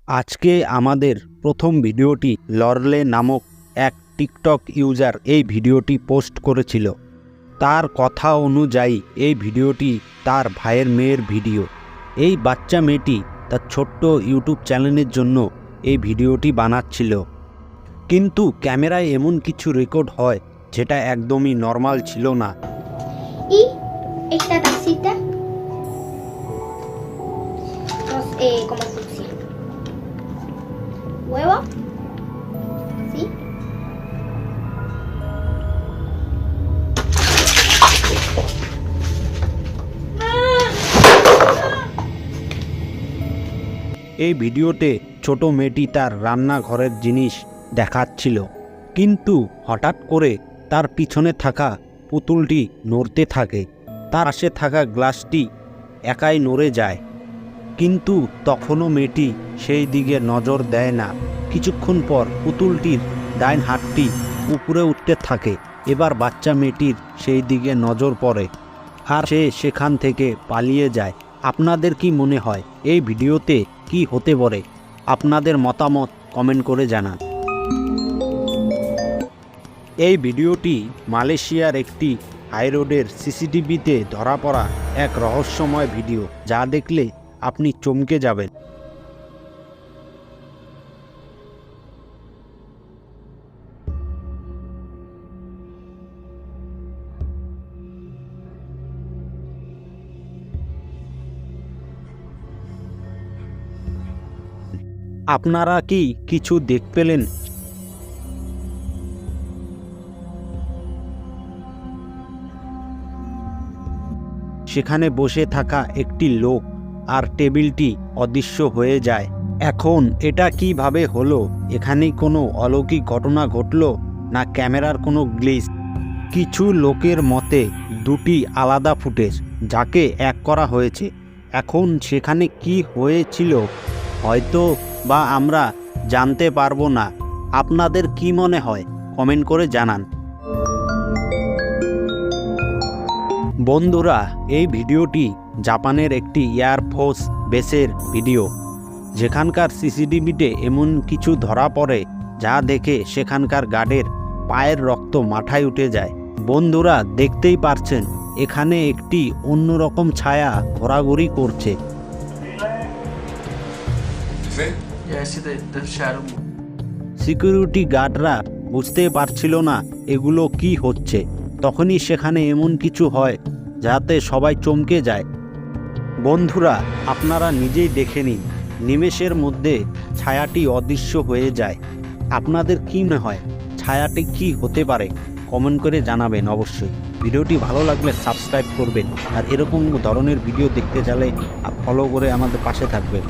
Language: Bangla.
আজকে আমাদের প্রথম ভিডিওটি লরলে নামক এক টিকটক ইউজার এই ভিডিওটি পোস্ট করেছিল। তার কথা অনুযায়ী এই ভিডিওটি তার ভাইয়ের মেয়ের ভিডিও। এই বাচ্চা মেয়েটি তার ছোট্ট ইউটিউব চ্যানেলের জন্য এই ভিডিওটি বানাচ্ছিল, কিন্তু ক্যামেরায় এমন কিছু রেকর্ড হয় যেটা একদমই নর্মাল ছিল না। Y esta tacita como fucsia. Huevo. ¿Sí? এই ভিডিওতে ছোট মেয়েটি তার রান্নাঘরের জিনিস দেখাচ্ছিল, কিন্তু হঠাৎ করে তার পিছনে থাকা পুতুলটি নড়তে থাকে। তার পাশে থাকা গ্লাসটি একাই নড়ে যায়, কিন্তু তখনও মেয়েটি সেই দিকে নজর দেয় না। কিছুক্ষণ পর পুতুলটির ডাইন হাতটি উপরে উঠতে থাকে। এবার বাচ্চা মেয়েটির সেই দিকে নজর পড়ে আর সে সেখান থেকে পালিয়ে যায়। আপনাদের কি মনে হয় এই ভিডিওতে কি হতে পারে? আপনাদের মতামত কমেন্ট করে জানান। এই ভিডিওটি মালয়েশিয়ার একটি হাইরোডের সিসিটিভিতে ধরা পড়া এক রহস্যময় ভিডিও, যা দেখলে আপনি চমকে যাবেন। আপনারা কি কিছু দেখতে পেলেন? সেখানে বসে থাকা একটি লোক আর টেবিলটি অদৃশ্য হয়ে যায়। এখন এটা কিভাবে হলো? এখানে কোনো অলৌকিক ঘটনা ঘটলো, না ক্যামেরার কোনো গ্লিচ? কিছু লোকের মতে দুটি আলাদা ফুটেজ যাকে এক করা হয়েছে। এখন সেখানে কি হয়েছিল হয়তো বা আমরা জানতে পারবো না। আপনাদের কি মনে হয় কমেন্ট করে জানান। বন্ধুরা, এই ভিডিওটি জাপানের একটি এয়ারফোর্স বেসের ভিডিও, যেখানকার সিসিটিভিতে এমন কিছু ধরা পড়ে যা দেখে সেখানকার গার্ডের পায়ের রক্ত মাথায় উঠে যায়। বন্ধুরা, দেখতেই পারছেন এখানে একটি অন্যরকম ছায়া ঘোরাঘুরি করছে। সিকিউরিটি গার্ডরা বুঝতে পারছিল না এগুলো কি হচ্ছে। তখনই সেখানে এমন কিছু হয় যাতে সবাই চমকে যায়। বন্ধুরা, আপনারা নিজেই দেখে নিন, নিমেষের মধ্যে ছায়াটি অদৃশ্য হয়ে যায়। আপনাদের কি মনে হয় ছায়াটি কি হতে পারে? কমেন্ট করে জানাবেন অবশ্যই। ভিডিওটি ভালো লাগলে সাবস্ক্রাইব করবেন, আর এরকম ধরনের ভিডিও দেখতে চাইলে ফলো করে আমাদের পাশে থাকবেন।